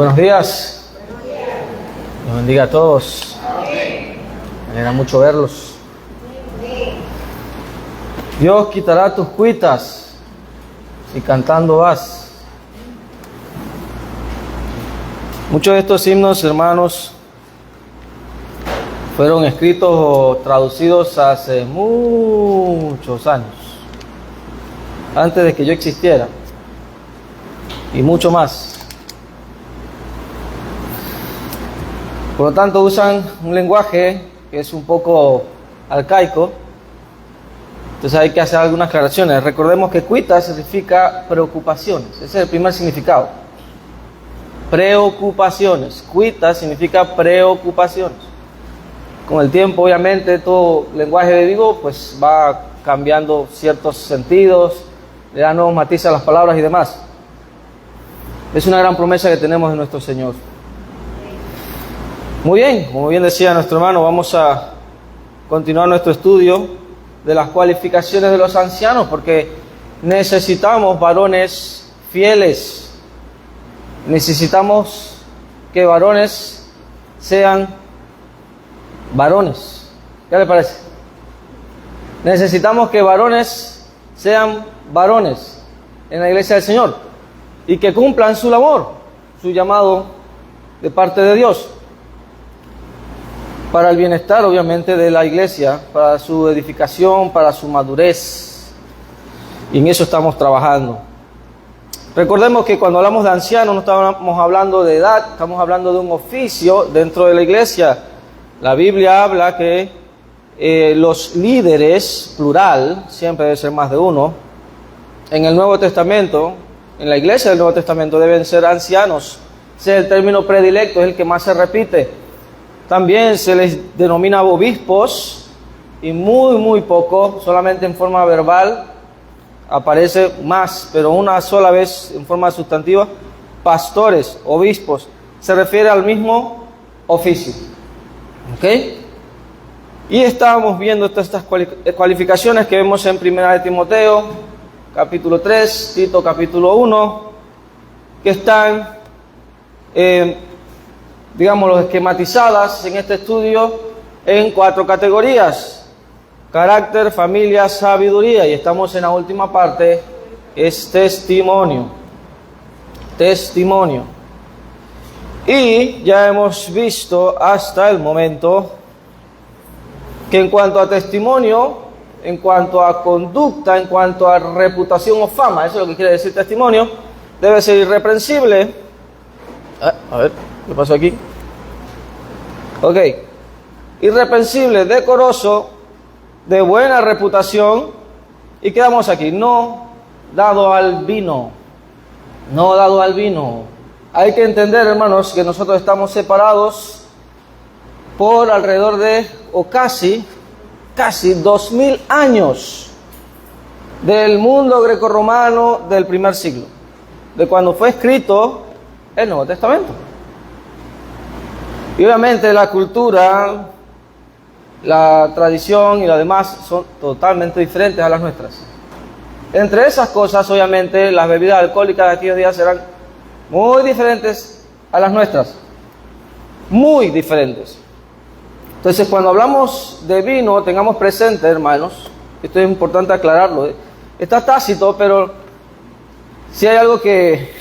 Buenos días. Dios bendiga a todos. Me alegra mucho verlos. Dios quitará tus cuitas si cantando vas. Muchos de estos himnos, hermanos, fueron escritos o traducidos hace muchos años, antes de que yo existiera, y mucho más. Por lo tanto, usan un lenguaje que es un poco arcaico. Entonces hay que hacer algunas aclaraciones. Recordemos que cuita significa preocupaciones. Ese es el primer significado. Preocupaciones. Cuita significa preocupaciones. Con el tiempo, obviamente, todo lenguaje de vivo pues va cambiando ciertos sentidos, le da nuevos matices a las palabras y demás. Es una gran promesa que tenemos de nuestro Señor. Muy bien, como bien decía nuestro hermano, vamos a continuar nuestro estudio de las cualificaciones de los ancianos, porque necesitamos varones fieles. Necesitamos que varones sean varones. ¿Qué le parece? Necesitamos que varones sean varones en la iglesia del Señor y que cumplan su labor, su llamado de parte de Dios, para el bienestar, obviamente, de la iglesia, para su edificación, para su madurez. Y en eso estamos trabajando. Recordemos que cuando hablamos de ancianos no estamos hablando de edad, estamos hablando de un oficio dentro de la iglesia. La Biblia habla que los líderes, plural, siempre debe ser más de uno, en el Nuevo Testamento, en la iglesia del Nuevo Testamento, deben ser ancianos. Ese es el término predilecto, es el que más se repite. También se les denomina obispos, y muy poco, solamente en forma verbal, aparece más, pero una sola vez en forma sustantiva, pastores, obispos. Se refiere al mismo oficio. ¿Ok? Y estábamos viendo estas cualificaciones que vemos en 1 de Timoteo, capítulo 3, Tito, capítulo 1, que están, digámoslo, esquematizadas en este estudio en 4 categorías: carácter, familia, sabiduría, y estamos en la última parte, es testimonio. Testimonio. Y ya hemos visto hasta el momento que en cuanto a testimonio, en cuanto a conducta, en cuanto a reputación o fama, eso es lo que quiere decir testimonio, debe ser irreprensible. A ver, ¿qué pasó aquí? Ok. Irreprensible, decoroso, de buena reputación. ¿Y quedamos aquí? No dado al vino. No dado al vino. Hay que entender, hermanos, que nosotros estamos separados por alrededor de, o casi 2000 años del mundo grecorromano del primer siglo, de cuando fue escrito el Nuevo Testamento. Y obviamente la cultura, la tradición y lo demás son totalmente diferentes a las nuestras. Entre esas cosas, obviamente, las bebidas alcohólicas de aquellos días eran muy diferentes a las nuestras. Muy diferentes. Entonces, cuando hablamos de vino, tengamos presente, hermanos, esto es importante aclararlo, está tácito, pero si hay algo que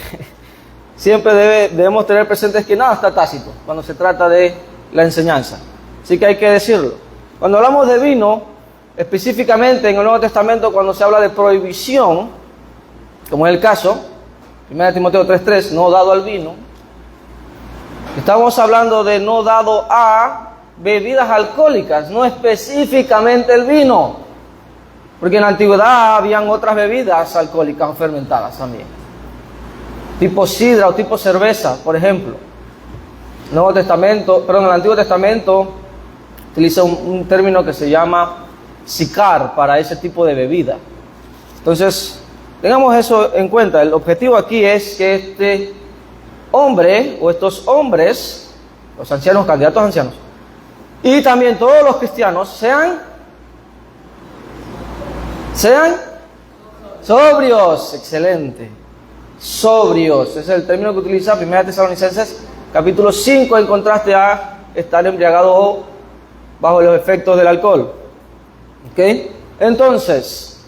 siempre debemos tener presente, es que nada está tácito cuando se trata de la enseñanza. Así que hay que decirlo. Cuando hablamos de vino, específicamente en el Nuevo Testamento, cuando se habla de prohibición, como es el caso, 1 Timoteo 3:3, no dado al vino, estamos hablando de no dado a bebidas alcohólicas, no específicamente el vino, porque en la antigüedad habían otras bebidas alcohólicas o fermentadas también, tipo sidra o tipo cerveza, por ejemplo. El Antiguo Testamento utiliza un término que se llama sicar para ese tipo de bebida. Entonces, tengamos eso en cuenta. El objetivo aquí es que este hombre o estos hombres, los ancianos, candidatos ancianos, y también todos los cristianos sean sobrios. Excelente. sobrios. Ese es el término que utiliza 1 Tesalonicenses capítulo 5 en contraste a estar embriagado o bajo los efectos del alcohol. ¿Ok? Entonces,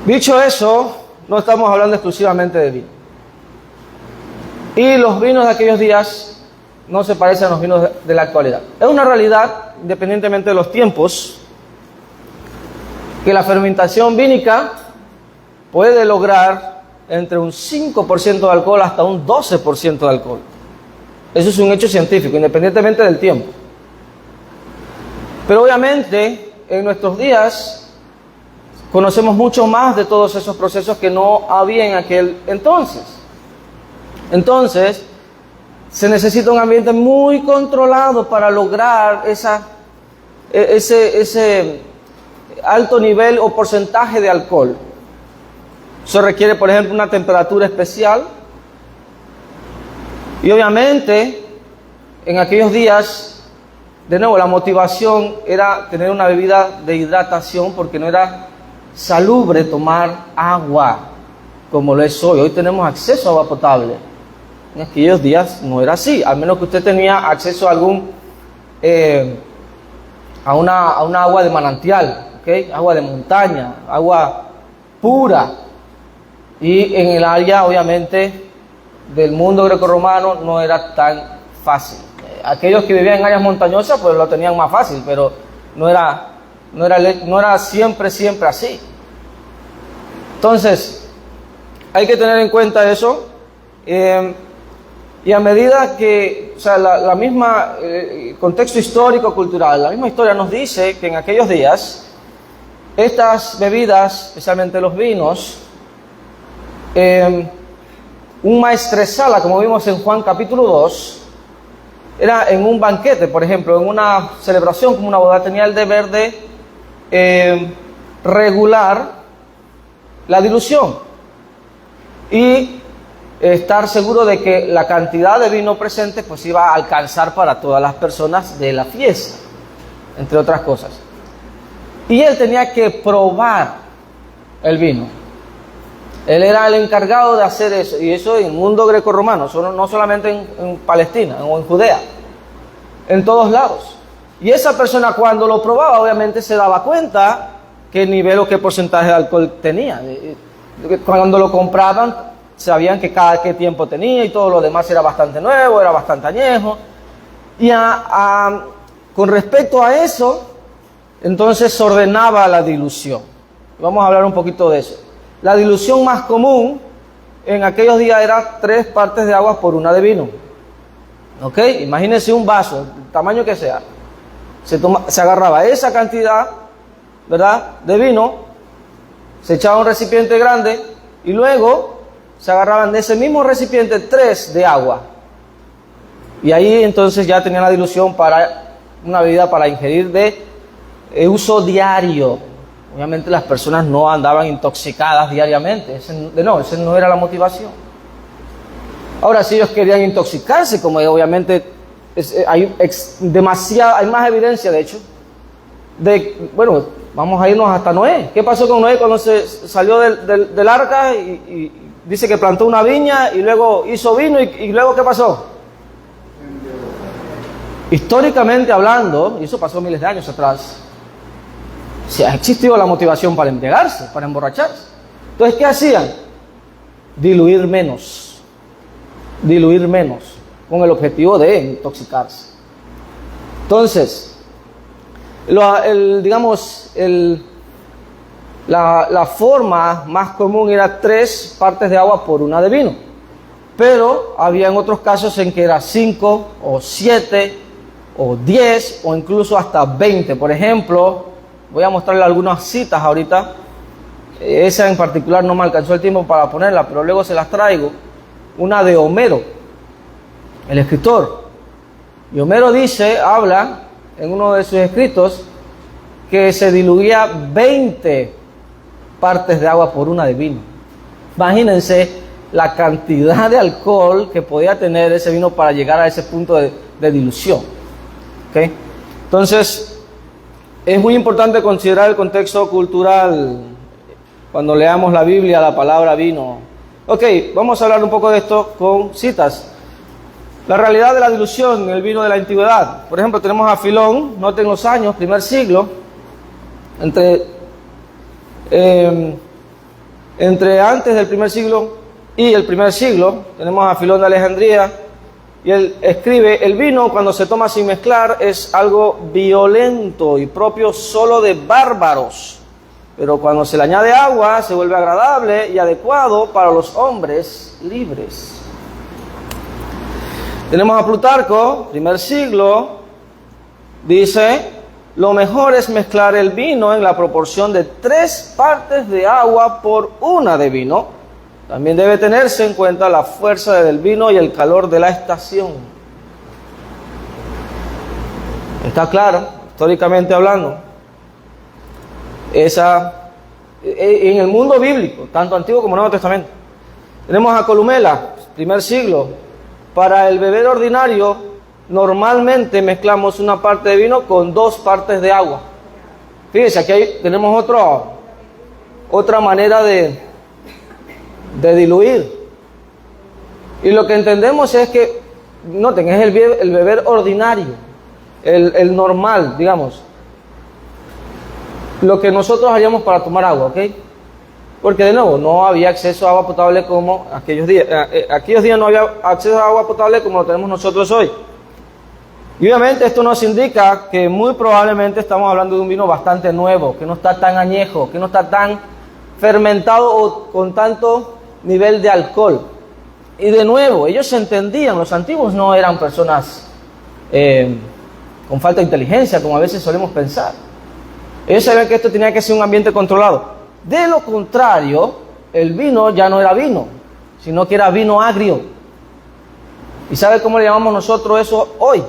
dicho eso, no estamos hablando exclusivamente de vino. Y los vinos de aquellos días no se parecen a los vinos de la actualidad. Es una realidad, independientemente de los tiempos, que la fermentación vínica puede lograr entre un 5% de alcohol hasta un 12% de alcohol. Eso es un hecho científico, independientemente del tiempo. Pero obviamente, en nuestros días, conocemos mucho más de todos esos procesos que no había en aquel entonces. Entonces, se necesita un ambiente muy controlado para lograr ese alto nivel o porcentaje de alcohol. Eso requiere, por ejemplo, una temperatura especial. Y obviamente, en aquellos días, de nuevo, la motivación era tener una bebida de hidratación porque no era salubre tomar agua como lo es hoy. Hoy tenemos acceso a agua potable. En aquellos días no era así, al menos que usted tenía acceso a a una agua de manantial, ¿okay? Agua de montaña, agua pura. Y en el área, obviamente, del mundo grecorromano no era tan fácil. Aquellos que vivían en áreas montañosas, pues lo tenían más fácil, pero no era siempre así. Entonces, hay que tener en cuenta eso. Y a medida que, o sea, la misma contexto histórico, cultural, la misma historia nos dice que en aquellos días, estas bebidas, especialmente los vinos, un maestresala, como vimos en Juan capítulo 2, era en un banquete, por ejemplo, en una celebración como una boda, tenía el deber de regular la dilución y estar seguro de que la cantidad de vino presente pues iba a alcanzar para todas las personas de la fiesta, entre otras cosas. Y él tenía que probar el vino. Él era el encargado de hacer eso, y eso en el mundo grecorromano, no solamente en Palestina o en Judea, en todos lados. Y esa persona cuando lo probaba, obviamente se daba cuenta qué nivel o qué porcentaje de alcohol tenía. Cuando lo compraban, sabían que cada qué tiempo tenía y todo lo demás era bastante nuevo, era bastante añejo. Y con respecto a eso, entonces se ordenaba la dilución. Vamos a hablar un poquito de eso. La dilución más común en aquellos días era 3 partes de agua por 1 de vino. ¿Ok? Imagínense un vaso, el tamaño que sea. Se agarraba esa cantidad, ¿verdad?, de vino, se echaba a un recipiente grande y luego se agarraban de ese mismo recipiente 3 de agua. Y ahí entonces ya tenían la dilución para una bebida para ingerir de uso diario. Obviamente las personas no andaban intoxicadas diariamente, esa no era la motivación. Ahora, si ellos querían intoxicarse, como obviamente hay más evidencia, de hecho, vamos a irnos hasta Noé. ¿Qué pasó con Noé cuando se salió del arca y dice que plantó una viña y luego hizo vino y luego ¿qué pasó? Históricamente hablando, y eso pasó miles de años atrás, si ha existido la motivación para embriagarse, para emborracharse. Entonces, ¿qué hacían? Diluir menos, con el objetivo de intoxicarse. Entonces, la forma más común era 3 partes de agua por 1 de vino. Pero había en otros casos en que era 5 o 7 o 10 o incluso hasta 20. Por ejemplo, voy a mostrarle algunas citas ahorita. Esa en particular no me alcanzó el tiempo para ponerla, pero luego se las traigo. Una de Homero, el escritor. Y Homero habla en uno de sus escritos que se diluía 20 partes de agua por 1 de vino. Imagínense la cantidad de alcohol que podía tener ese vino para llegar a ese punto de dilución. ¿Okay? Entonces, es muy importante considerar el contexto cultural cuando leamos la Biblia, la palabra vino. Ok, vamos a hablar un poco de esto con citas. La realidad de la dilución en el vino de la antigüedad. Por ejemplo, tenemos a Filón, noten los años, primer siglo, entre antes del primer siglo y el primer siglo, tenemos a Filón de Alejandría, y él escribe: el vino cuando se toma sin mezclar es algo violento y propio solo de bárbaros, pero cuando se le añade agua se vuelve agradable y adecuado para los hombres libres. Tenemos a Plutarco, primer siglo, dice: lo mejor es mezclar el vino en la proporción de 3 partes de agua por 1 de vino. También debe tenerse en cuenta la fuerza del vino y el calor de la estación. Está claro, históricamente hablando. En el mundo bíblico, tanto Antiguo como Nuevo Testamento. Tenemos a Columela, primer siglo. Para el beber ordinario, normalmente mezclamos 1 parte de vino con 2 partes de agua. Fíjense, aquí tenemos otra manera de diluir. Y lo que entendemos es que, noten, es el beber ordinario, el normal, digamos. Lo que nosotros haríamos para tomar agua, ¿ok? Porque de nuevo, no había acceso a agua potable como aquellos días. Aquellos días no había acceso a agua potable como lo tenemos nosotros hoy. Y obviamente esto nos indica que muy probablemente estamos hablando de un vino bastante nuevo, que no está tan añejo, que no está tan fermentado o con tanto nivel de alcohol. Y de nuevo, ellos entendían, los antiguos no eran personas con falta de inteligencia, como a veces solemos pensar. Ellos sabían que esto tenía que ser un ambiente controlado. De lo contrario, el vino ya no era vino, sino que era vino agrio. ¿Y sabe cómo le llamamos nosotros eso hoy?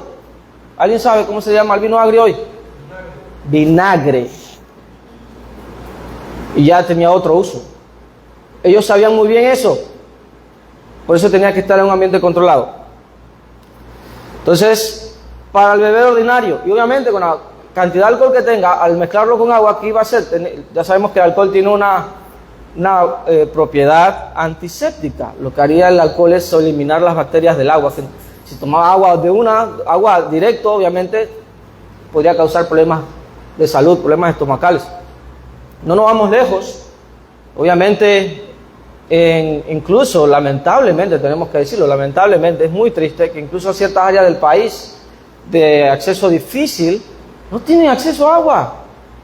¿Alguien sabe cómo se llama el vino agrio hoy? Vinagre. Y ya tenía otro uso. Ellos sabían muy bien eso. Por eso tenía que estar en un ambiente controlado. Entonces, para el beber ordinario, y obviamente con la cantidad de alcohol que tenga, al mezclarlo con agua, ¿qué va a ser? Ya sabemos que el alcohol tiene una propiedad antiséptica. Lo que haría el alcohol es eliminar las bacterias del agua. Si tomaba agua directo, obviamente podría causar problemas de salud, problemas estomacales. No nos vamos lejos. Obviamente, incluso lamentablemente, tenemos que decirlo, lamentablemente es muy triste que incluso ciertas áreas del país de acceso difícil no tienen acceso a agua.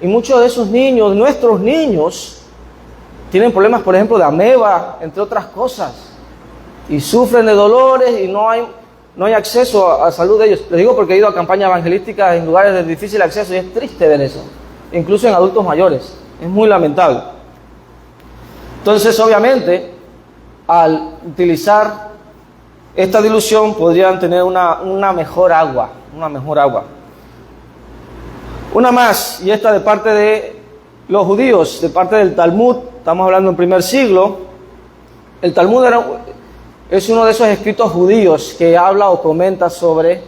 Y muchos de esos niños, nuestros niños, tienen problemas, por ejemplo, de ameba, entre otras cosas. Y sufren de dolores y no hay acceso a salud de ellos. Les digo porque he ido a campañas evangelísticas en lugares de difícil acceso y es triste ver eso. Incluso en adultos mayores. Es muy lamentable. Entonces, obviamente, al utilizar esta dilución podrían tener una mejor agua. Una más, y esta de parte de los judíos, de parte del Talmud. Estamos hablando en primer siglo. El Talmud es uno de esos escritos judíos que habla o comenta sobre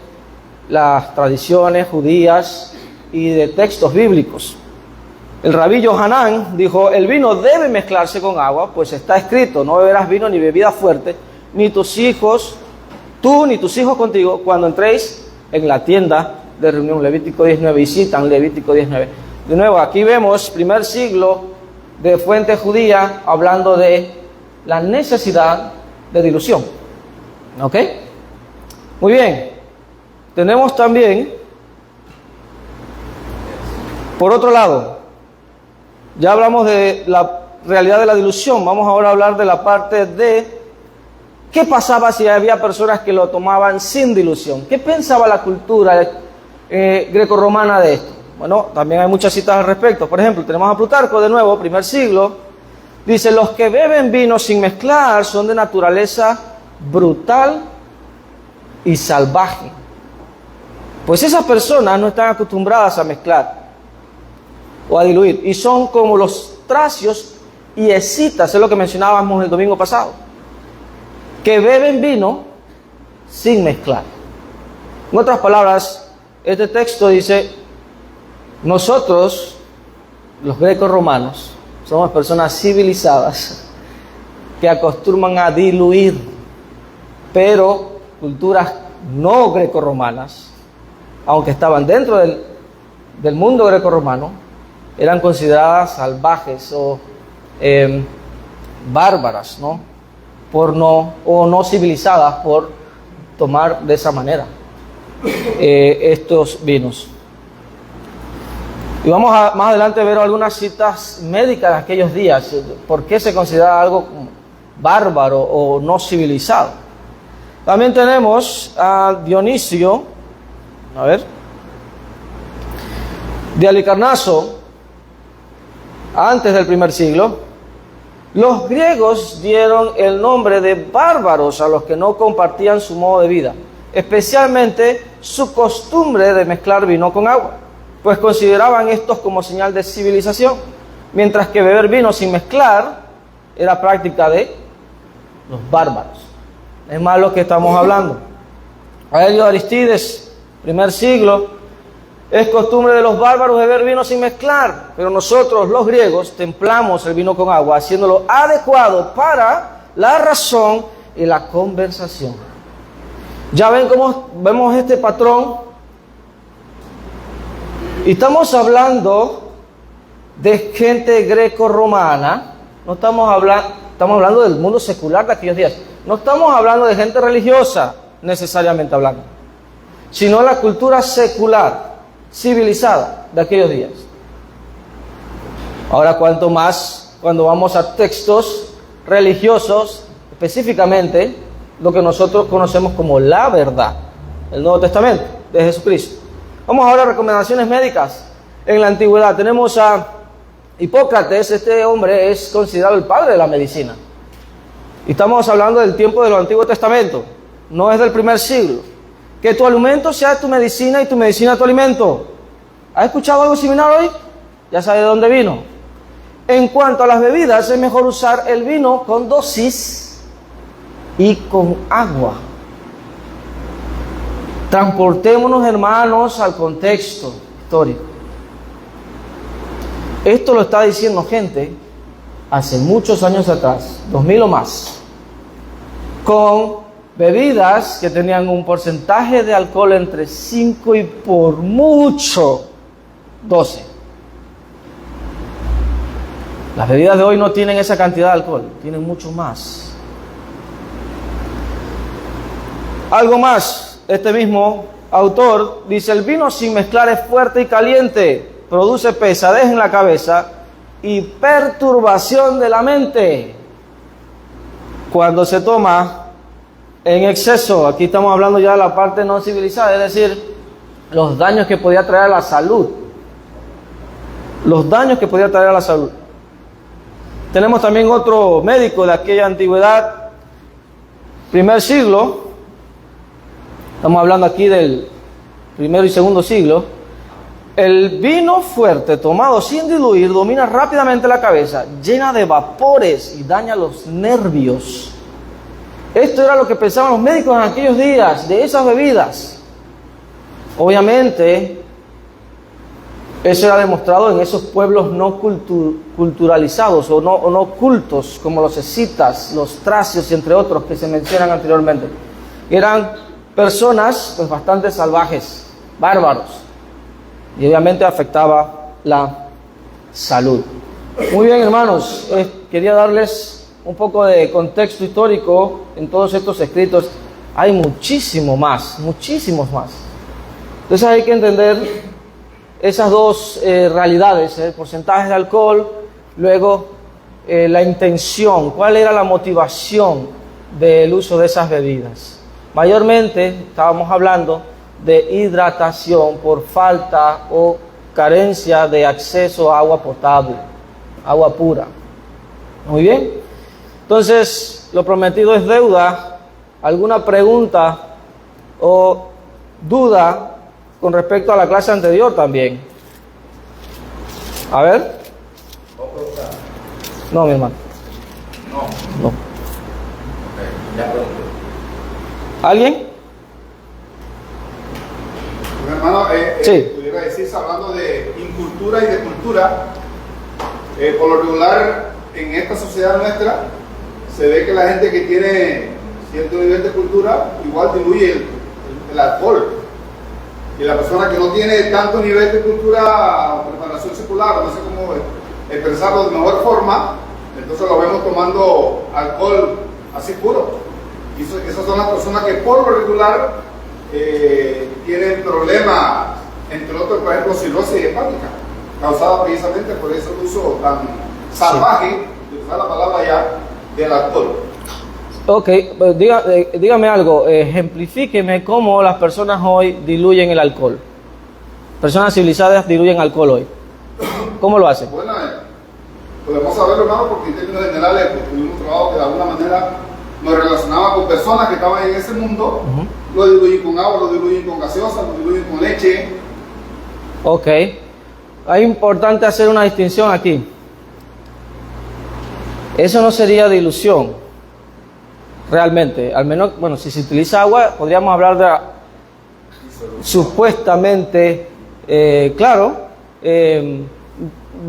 las tradiciones judías y de textos bíblicos. El rabí Yohanan dijo: el vino debe mezclarse con agua, pues está escrito: no beberás vino ni bebida fuerte, ni tus hijos, tú ni tus hijos contigo, cuando entréis en la tienda de reunión. Levítico 19, y citan Levítico 19. De nuevo, aquí vemos primer siglo de fuente judía hablando de la necesidad de dilución. ¿Ok? Muy bien. Tenemos también, por otro lado, ya hablamos de la realidad de la dilución. Vamos ahora a hablar de la parte de qué pasaba si había personas que lo tomaban sin dilución. ¿Qué pensaba la cultura grecorromana de esto? Bueno, también hay muchas citas al respecto. Por ejemplo, tenemos a Plutarco, de nuevo, primer siglo. Dice: los que beben vino sin mezclar son de naturaleza brutal y salvaje, pues esas personas no están acostumbradas a mezclar o a diluir, y son como los tracios y escitas, es lo que mencionábamos el domingo pasado, que beben vino sin mezclar. En otras palabras, este texto dice: nosotros, los grecorromanos, somos personas civilizadas, que acostumbran a diluir, pero culturas no grecorromanas, aunque estaban dentro del mundo grecorromano, eran consideradas salvajes o bárbaras, ¿no? O no civilizadas por tomar de esa manera estos vinos. Y vamos a más adelante ver algunas citas médicas de aquellos días, por qué se considera algo bárbaro o no civilizado. También tenemos a Dionisio, de Halicarnaso, antes del primer siglo. Los griegos dieron el nombre de bárbaros a los que no compartían su modo de vida, especialmente su costumbre de mezclar vino con agua, pues consideraban estos como señal de civilización, mientras que beber vino sin mezclar era práctica de los bárbaros. Es más lo que estamos hablando. Aelio de Aristides, primer siglo, es costumbre de los bárbaros beber vino sin mezclar, pero nosotros los griegos templamos el vino con agua, haciéndolo adecuado para la razón y la conversación. Ya ven cómo vemos este patrón. Y estamos hablando de gente greco-romana, estamos hablando del mundo secular de aquellos días. No estamos hablando de gente religiosa, necesariamente hablando, sino la cultura secular, civilizada de aquellos días. Ahora, cuanto más cuando vamos a textos religiosos, específicamente lo que nosotros conocemos como la verdad, el Nuevo Testamento de Jesucristo. Vamos ahora a recomendaciones médicas. En la antigüedad tenemos a Hipócrates. Este hombre es considerado el padre de la medicina. Y estamos hablando del tiempo del Antiguo Testamento, no es del primer siglo. Que tu alimento sea tu medicina y tu medicina tu alimento. ¿Has escuchado algo similar hoy? Ya sabes de dónde vino. En cuanto a las bebidas, es mejor usar el vino con dosis y con agua. Transportémonos, hermanos, al contexto histórico. Esto lo está diciendo gente hace muchos años atrás, 2000 o más, con bebidas que tenían un porcentaje de alcohol entre 5 y por mucho 12. Las bebidas de hoy no tienen esa cantidad de alcohol, tienen mucho más. Algo más, este mismo autor dice: el vino sin mezclar es fuerte y caliente, produce pesadez en la cabeza y perturbación de la mente cuando se toma en exceso. Aquí estamos hablando ya de la parte no civilizada, es decir, los daños que podía traer a la salud. Los daños que podía traer a la salud. Tenemos también otro médico de aquella antigüedad, primer siglo. Estamos hablando aquí del primero y segundo siglo. El vino fuerte tomado sin diluir domina rápidamente la cabeza, llena de vapores y daña los nervios. Esto era lo que pensaban los médicos en aquellos días de esas bebidas. Obviamente, eso era demostrado en esos pueblos no culturalizados o no cultos, como los escitas, los tracios y entre otros que se mencionan anteriormente. Eran personas pues bastante salvajes, bárbaros, y obviamente afectaba la salud. Muy bien, hermanos, quería darles un poco de contexto histórico en todos estos escritos. Hay muchísimos más. Entonces hay que entender esas dos realidades, porcentajes de alcohol, luego la intención, cuál era la motivación del uso de esas bebidas. Mayormente estábamos hablando de hidratación por falta o carencia de acceso a agua potable, agua pura. Muy bien. Entonces, lo prometido es deuda. ¿Alguna pregunta o duda con respecto a la clase anterior también? A ver. No, mi hermano. No. Ya pregunté. ¿Alguien? Mi hermano, sí. pudiera decirse, hablando de incultura y de cultura, por lo regular en esta sociedad nuestra se ve que la gente que tiene cierto nivel de cultura igual diluye el alcohol. Y la persona que no tiene tanto nivel de cultura, preparación secular, no sé cómo expresarlo de mejor forma, entonces lo vemos tomando alcohol así puro. Y esas son las personas que por lo regular tienen problemas, entre otros, por ejemplo, cirrosis hepática, causada precisamente por ese uso tan salvaje, de usar la palabra ya, del alcohol. Ok, pues dígame algo, ejemplifíqueme cómo las personas hoy diluyen el alcohol. Personas civilizadas diluyen alcohol hoy. ¿Cómo lo hacen? Bueno, podemos saberlo, hermano, porque en términos generales pues, tuvimos un trabajo que de alguna manera nos relacionaba con personas que estaban en ese mundo. Lo diluyen con agua, lo diluyen con gaseosa, lo diluyen con leche. Ok, es importante hacer una distinción aquí. Eso no sería dilución. Realmente, al menos, bueno, si se utiliza agua, podríamos hablar de supuestamente,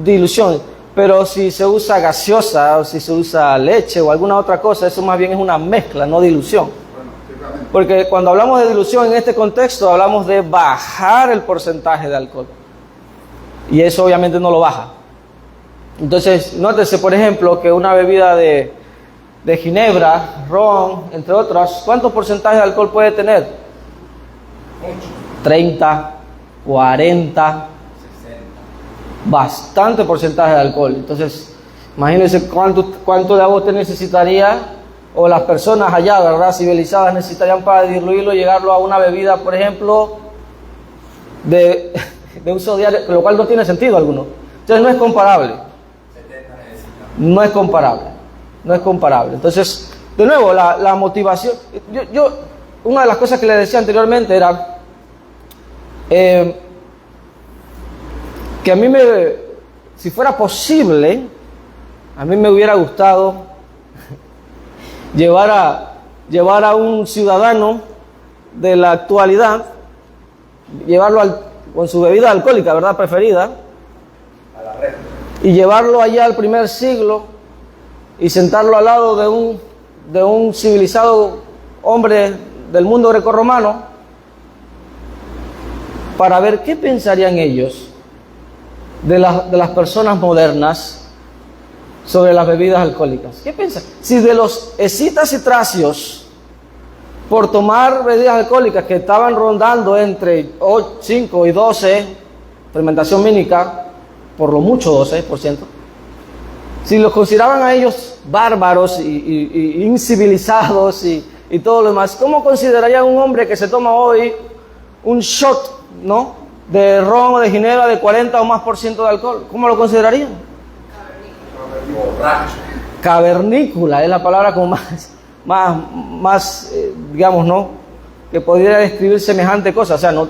dilución, pero si se usa gaseosa o si se usa leche o alguna otra cosa, eso más bien es una mezcla, no dilución. Porque cuando hablamos de dilución en este contexto, hablamos de bajar el porcentaje de alcohol. Y eso obviamente no lo baja. Entonces, nótese, por ejemplo, que una bebida de ginebra, ron, entre otras, ¿cuántos porcentajes de alcohol puede tener? Mucho. 30, 40, 60. Bastante porcentaje de alcohol. Entonces, imagínense cuánto de agua usted necesitaría, o las personas allá, ¿verdad?, civilizadas necesitarían para diluirlo y llegarlo a una bebida, por ejemplo, de uso diario, lo cual no tiene sentido alguno. Entonces, no es comparable. 70 necesitan. No es comparable. No es comparable. Entonces, de nuevo, la motivación. Una de las cosas que le decía anteriormente era que a mí si fuera posible, a mí me hubiera gustado llevar a un ciudadano de la actualidad, llevarlo con su bebida alcohólica, ¿verdad?, preferida, A la red. y llevarlo allá al primer siglo y sentarlo al lado de un civilizado hombre del mundo grecorromano para ver qué pensarían ellos de las personas modernas sobre las bebidas alcohólicas. ¿Qué piensan? Si de los escitas y tracios, por tomar bebidas alcohólicas que estaban rondando entre 5 y 12, fermentación mínica, por lo mucho 12%, si los consideraban a ellos bárbaros y incivilizados y todo lo demás, ¿cómo considerarían un hombre que se toma hoy un shot, ¿no?, de ron o de ginebra de 40 o más % de alcohol? ¿Cómo lo considerarían? Borracho. Cavernícola es la palabra como más digamos, ¿no?, que podría describir semejante cosa. O sea, no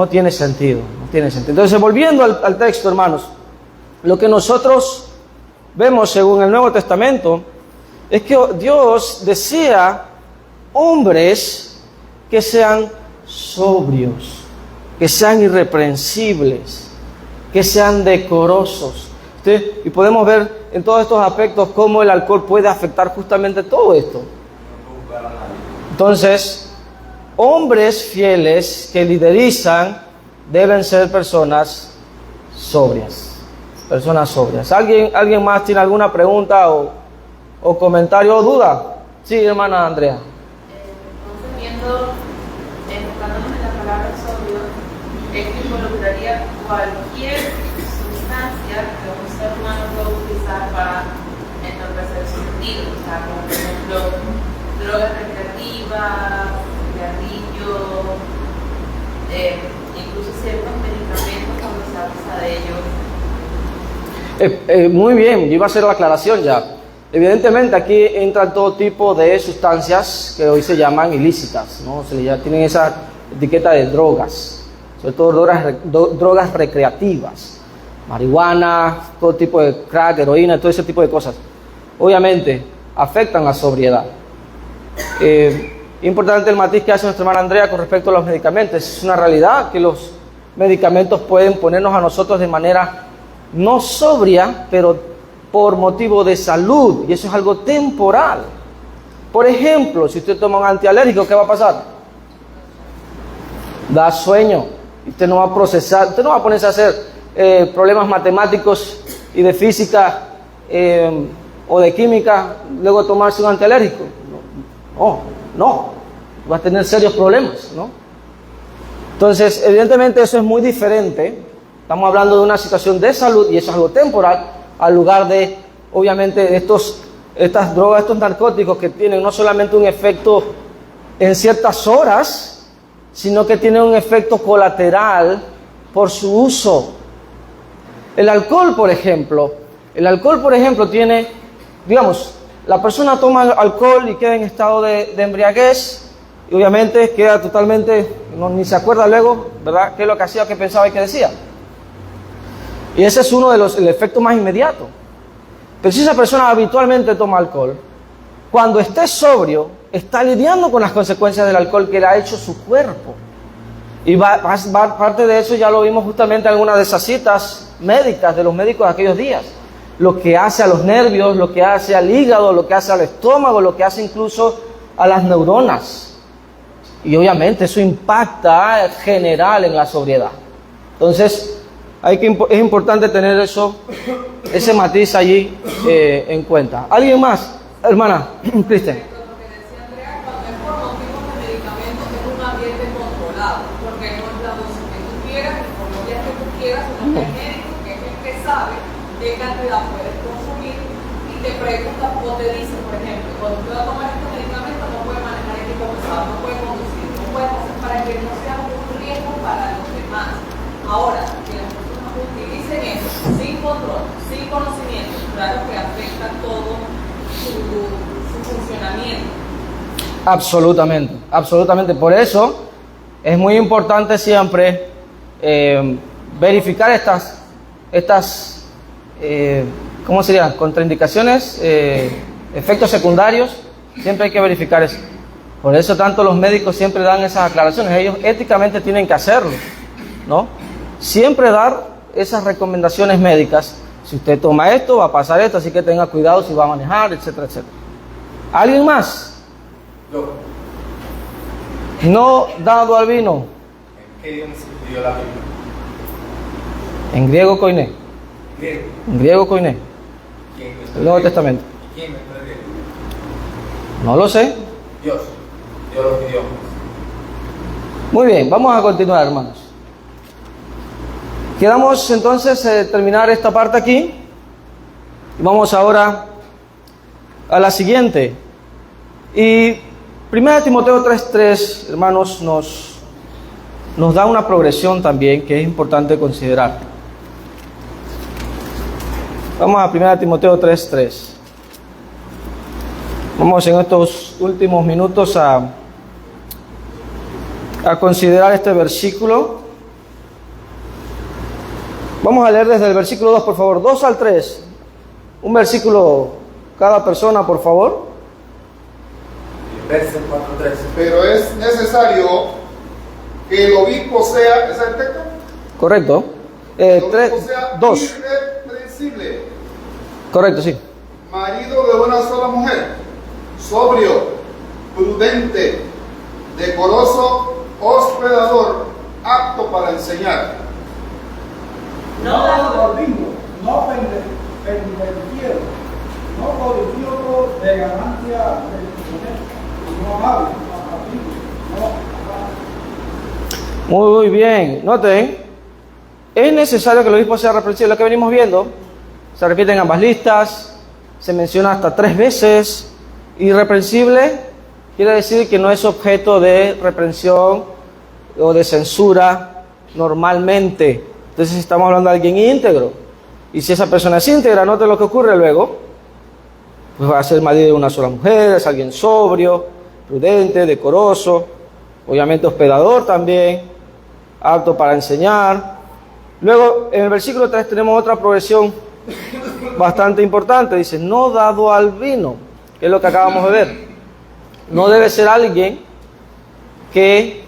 tiene sentido, no tiene sentido. Entonces, volviendo al texto, hermanos, lo que nosotros vemos según el Nuevo Testamento es que Dios desea hombres que sean sobrios, que sean irreprensibles, que sean decorosos. Y podemos ver en todos estos aspectos cómo el alcohol puede afectar justamente todo esto. Entonces, hombres fieles que liderizan deben ser personas sobrias. Personas sobrias. ¿Alguien más tiene alguna pregunta o comentario o duda? Sí, hermana Andrea. Entonces, enfocándonos en la palabra sobrio, esto involucraría cualquier sustancia que un ser humano pueda utilizar para entorpecer sus sentidos, o sea, como por ejemplo drogas recreativas, cigarrillos, incluso ciertos medicamentos cuando se abusa de ellos. Muy bien, yo iba a hacer la aclaración ya. Evidentemente aquí entran todo tipo de sustancias que hoy se llaman ilícitas, ¿no? Tienen esa etiqueta de drogas, sobre todo drogas recreativas, marihuana, todo tipo de crack, heroína, todo ese tipo de cosas. Obviamente afectan la sobriedad. Importante el matiz que hace nuestra hermana Andrea con respecto a los medicamentos. Es una realidad que los medicamentos pueden ponernos a nosotros de manera no sobria, pero por motivo de salud, y eso es algo temporal. Por ejemplo, si usted toma un antialérgico, ¿qué va a pasar? Da sueño, y usted no va a procesar, usted no va a ponerse a hacer problemas matemáticos y de física o de química, luego tomarse un antialérgico. No, va a tener serios problemas, ¿no? Entonces, evidentemente eso es muy diferente. Estamos hablando de una situación de salud y eso es algo temporal, al lugar de, obviamente, estas drogas, estos narcóticos que tienen no solamente un efecto en ciertas horas, sino que tienen un efecto colateral por su uso. El alcohol, por ejemplo, tiene, digamos, la persona toma alcohol y queda en estado de embriaguez, y obviamente queda totalmente, ni se acuerda luego, ¿verdad?, qué es lo que hacía, qué pensaba y qué decía. Y ese es uno de el efecto más inmediato. Pero si esa persona habitualmente toma alcohol, cuando esté sobrio, está lidiando con las consecuencias del alcohol que le ha hecho su cuerpo. Y parte de eso ya lo vimos justamente en algunas de esas citas médicas de los médicos de aquellos días. Lo que hace a los nervios, lo que hace al hígado, lo que hace al estómago, lo que hace incluso a las neuronas. Y obviamente eso impacta en general en la sobriedad. Entonces, es importante tener ese matiz allí en cuenta. ¿Alguien más? Hermana, Cristian. Lo que decía Andrea, cuando es por motivos de medicamentos, es un ambiente controlado, porque no es la dosis que tú quieras, por los días que tú quieras, sino que el médico, que es el que sabe qué cantidad puedes consumir, y te pregunta o te dice, por ejemplo, cuando usted va a tomar este medicamento, no puede manejar equipo pesado, no puede conducir, no puede hacer para que no sea un riesgo para los demás. Ahora, que las personas utilicen eso sin control, sin conocimiento, claro que afecta todo su funcionamiento. Absolutamente. Por eso es muy importante siempre verificar estas ¿cómo serían? Contraindicaciones, efectos secundarios. Siempre hay que verificar eso. Por eso tanto los médicos siempre dan esas aclaraciones. Ellos éticamente tienen que hacerlo, ¿no? Siempre dar esas recomendaciones médicas. Si usted toma esto, va a pasar esto, así que tenga cuidado si va a manejar, etcétera, etcétera. ¿Alguien más? Yo. No dado al vino. ¿Qué idioma se escribió la Biblia? En griego koiné. Griego. En griego koiné. ¿Quién inventó El Nuevo griego? Testamento. ¿Quién inventó el griego? No lo sé. Dios. Dios los idiomas. Muy bien, vamos a continuar, hermanos. Quedamos entonces terminar esta parte aquí. Y vamos ahora a la siguiente. Y 1 Timoteo 3:3, hermanos, nos da una progresión también que es importante considerar. Vamos a 1 Timoteo 3:3. Vamos en estos últimos minutos a considerar este versículo. Vamos a leer desde el versículo 2, por favor, 2 al 3. Un versículo cada persona, por favor. Verso 4:13. Pero es necesario que el obispo sea, ¿es el texto? Correcto. El obispo sea 2. irreprensible, Correcto, sí. marido de una sola mujer, sobrio, prudente, decoroso, hospedador, apto para enseñar. No dado al vino, no pendenciero, no codicioso de ganancia del dinero, no amable, no Muy bien. Noten, es necesario que el obispo sea reprensible. Lo que venimos viendo, se repite en ambas listas, se menciona hasta 3 veces. Irreprensible quiere decir que no es objeto de reprensión o de censura normalmente. Entonces estamos hablando de alguien íntegro. Y si esa persona es íntegra, note lo que ocurre luego. Pues va a ser marido de una sola mujer, es alguien sobrio, prudente, decoroso, obviamente hospedador también, apto para enseñar. Luego, en el versículo 3 tenemos otra progresión bastante importante. Dice, no dado al vino, que es lo que acabamos de ver. No debe ser alguien que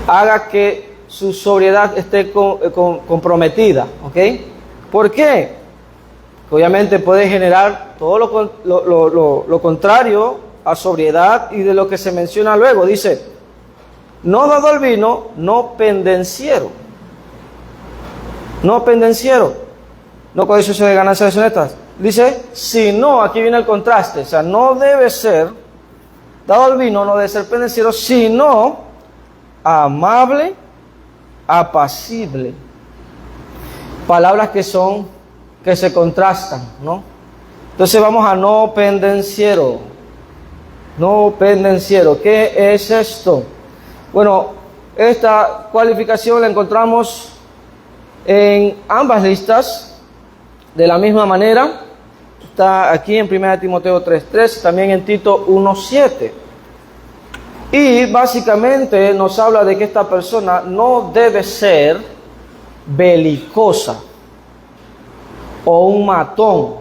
haga que su sobriedad esté comprometida, ¿ok? ¿Por qué? que obviamente puede generar todo lo contrario a sobriedad y de lo que se menciona luego. Dice, no dado al vino, no pendenciero. No pendenciero. No codicioso de ganancias deshonestas. Dice, si no, aquí viene el contraste. O sea, no debe ser, dado al vino, no debe ser pendenciero, sino amable, apacible. Palabras que se contrastan, ¿no? Entonces vamos a no pendenciero. No pendenciero. ¿Qué es esto? Bueno, esta cualificación la encontramos en ambas listas de la misma manera. Está aquí en 1 Timoteo 3:3, también en Tito 1:7. Y básicamente nos habla de que esta persona no debe ser belicosa o un matón.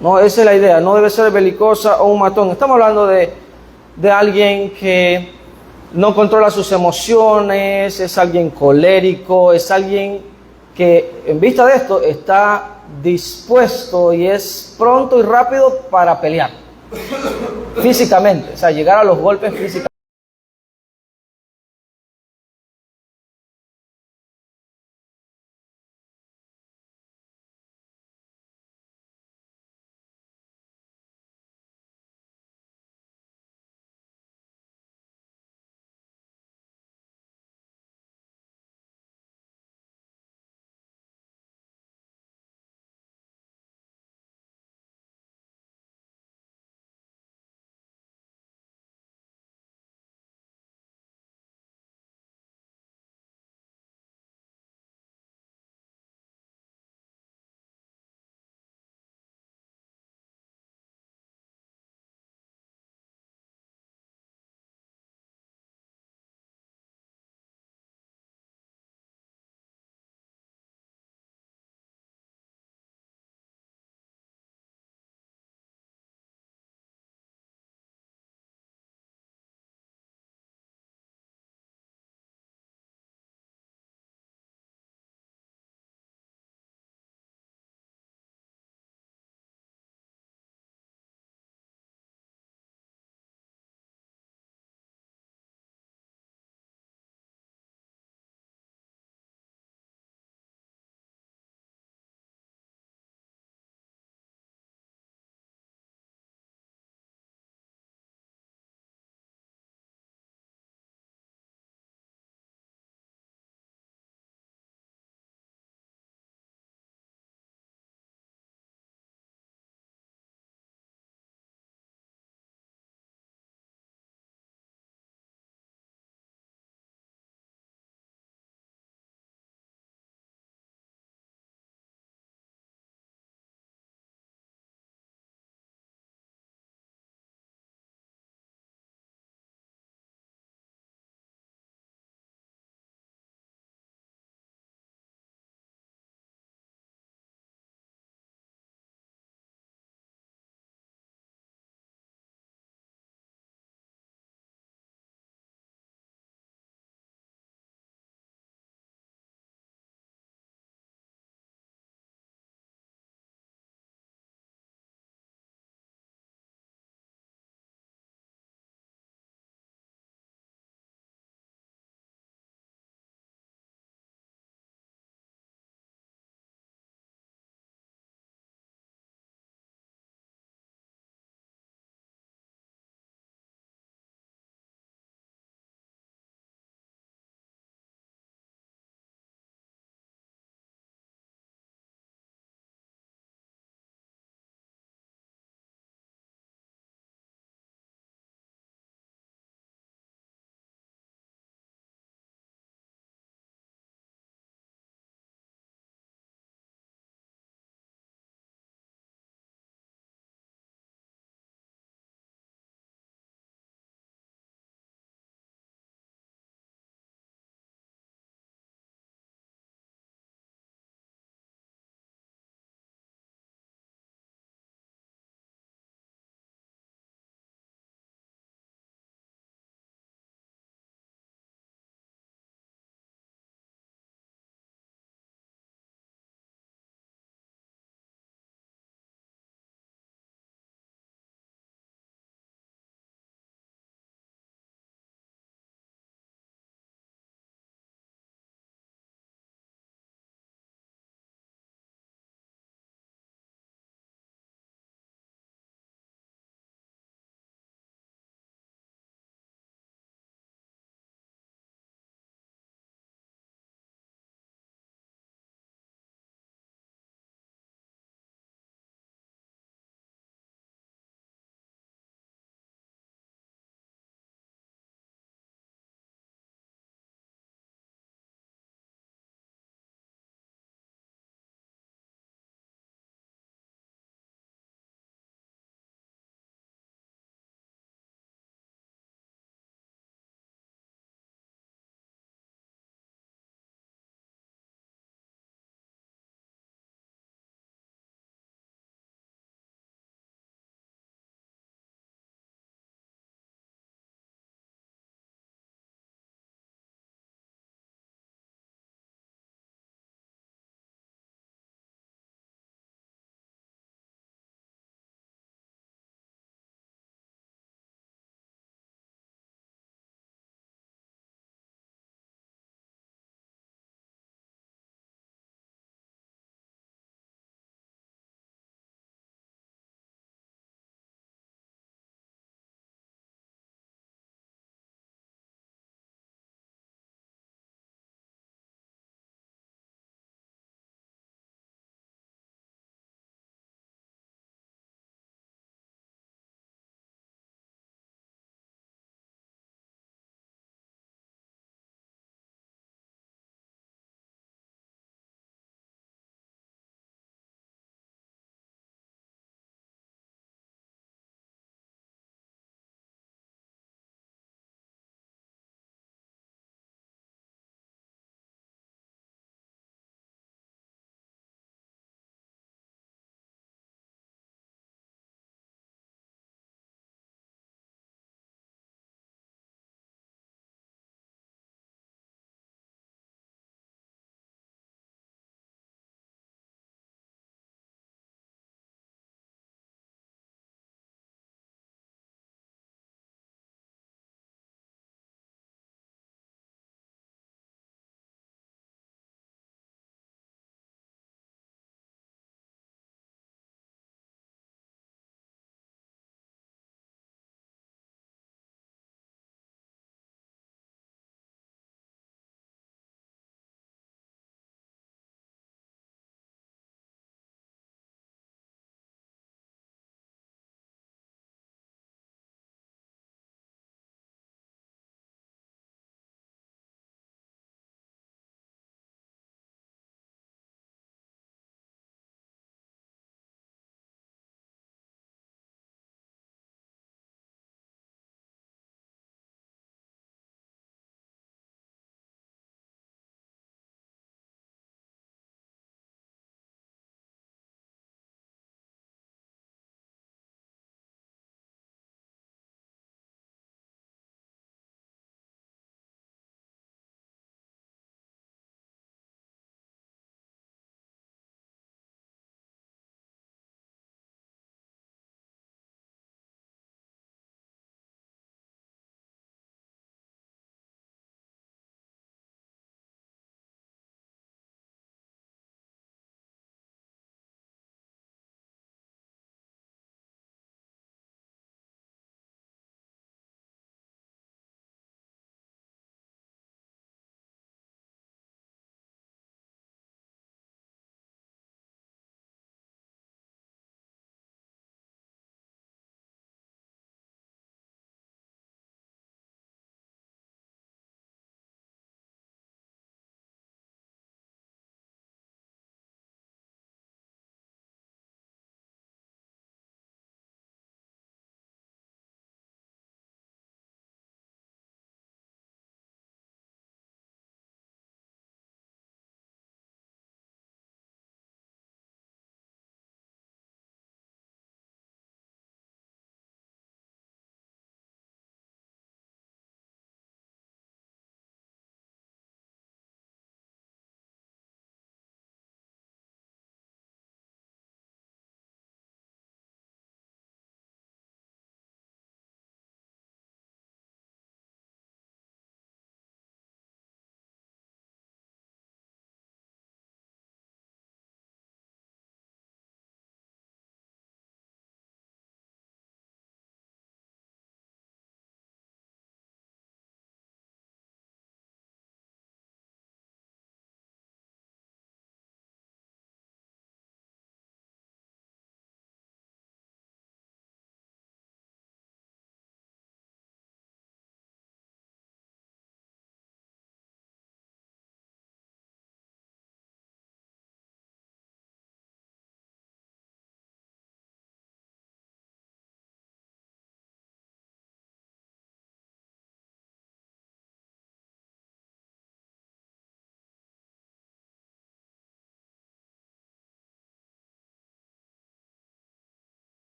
No, esa es la idea, no debe ser belicosa o un matón. Estamos hablando de alguien que no controla sus emociones, es alguien colérico, es alguien que en vista de esto está dispuesto y es pronto y rápido para pelear físicamente, o sea, llegar a los golpes físicamente.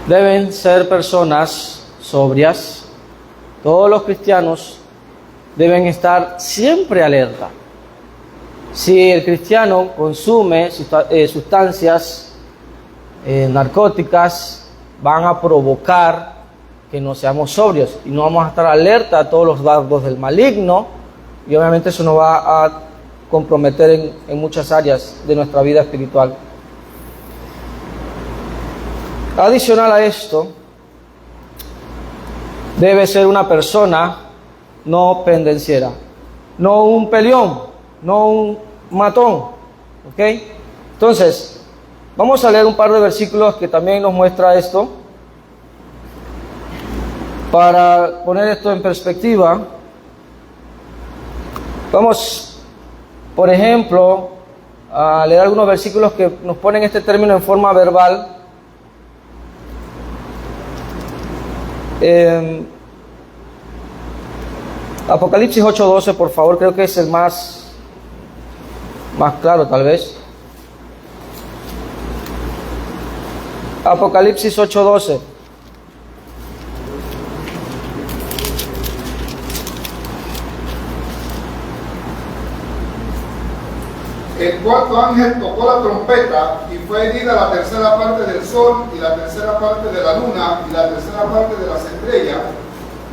Deben ser personas sobrias. Todos los cristianos deben estar siempre alerta. Si el cristiano consume sustancias narcóticas, van a provocar que no seamos sobrios y no vamos a estar alerta a todos los dardos del maligno, y obviamente eso nos va a comprometer en muchas áreas de nuestra vida espiritual. Adicional a esto, debe ser una persona no pendenciera, no un peleón, no un matón, ¿ok? Entonces, vamos a leer un par de versículos que también nos muestra esto, para poner esto en perspectiva. Vamos, por ejemplo, a leer algunos versículos que nos ponen este término en forma verbal. Apocalipsis 8:12, por favor, creo que es el más claro tal vez. Apocalipsis 8:12. El cuarto ángel tocó la trompeta y fue herida la tercera parte del sol y la tercera parte de la luna y la tercera parte de las estrellas,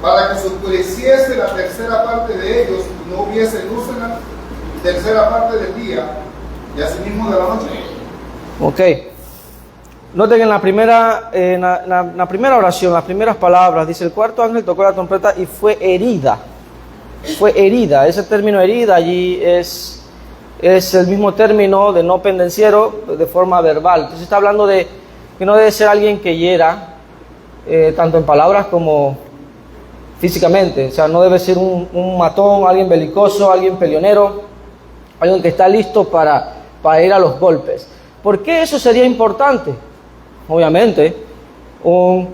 para que se oscureciese la tercera parte de ellos y no hubiese luz en la tercera parte del día y asimismo de la noche. Ok. Noten en la primera oración, las primeras palabras, dice: el cuarto ángel tocó la trompeta y fue herida. Fue herida. Ese término herida allí es el mismo término de no pendenciero de forma verbal. Entonces está hablando de que no debe ser alguien que hiera, tanto en palabras como físicamente. O sea, no debe ser un matón, alguien belicoso, alguien peleonero, alguien que está listo para ir a los golpes. ¿Por qué eso sería importante? Obviamente, un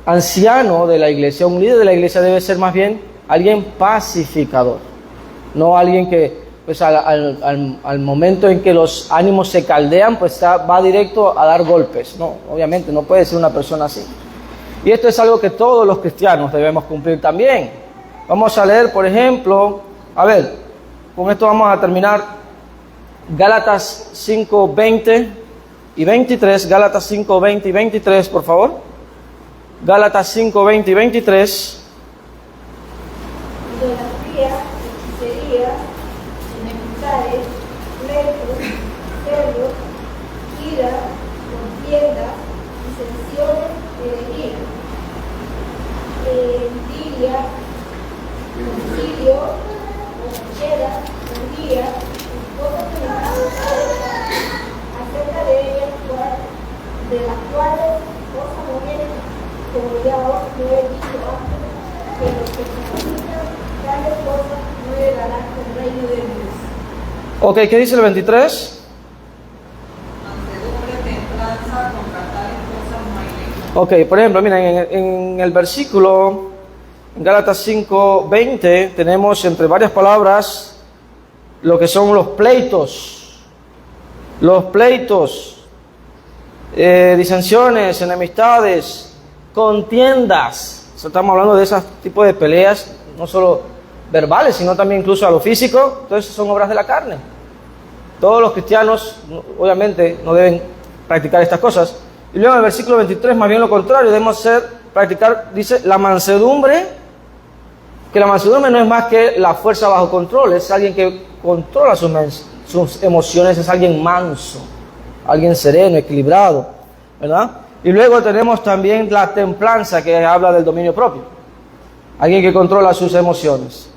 anciano de la iglesia, un líder de la iglesia, debe ser más bien alguien pacificador, no alguien que pues al momento en que los ánimos se caldean, pues va directo a dar golpes. No, obviamente no puede ser una persona así. Y esto es algo que todos los cristianos debemos cumplir también. Vamos a leer, por ejemplo, con esto vamos a terminar, Gálatas 5:20 y 23, Gálatas 5:20 y 23, por favor. Gálatas 5:20 y 23. Idolatría, hechicería, enemistades, pleitos, celos, ira, contiendas, disensiones, herejías, envidia, concilio, borracheras, orgías, cosas acerca de ellas, de las cuales cosas mujeres, como ya os lo he dicho antes, que los que practican tales cosas no heredarán el reino de Dios. Ok, ¿qué dice el 23? Mansedumbre, templanza, contra tales cosas no hay ley. Ok, por ejemplo, miren, en el versículo, en Gálatas 5:20, tenemos entre varias palabras lo que son los pleitos, disensiones, enemistades, contiendas. O sea, estamos hablando de ese tipo de peleas, no solo verbales, sino también incluso a lo físico. Entonces son obras de la carne. Todos los cristianos, obviamente, no deben practicar estas cosas. Y luego en el versículo 23, más bien lo contrario, debemos practicar, dice, la mansedumbre, que la mansedumbre no es más que la fuerza bajo control, es alguien que controla sus emociones, es alguien manso, alguien sereno, equilibrado, ¿verdad? Y luego tenemos también la templanza, que habla del dominio propio, alguien que controla sus emociones.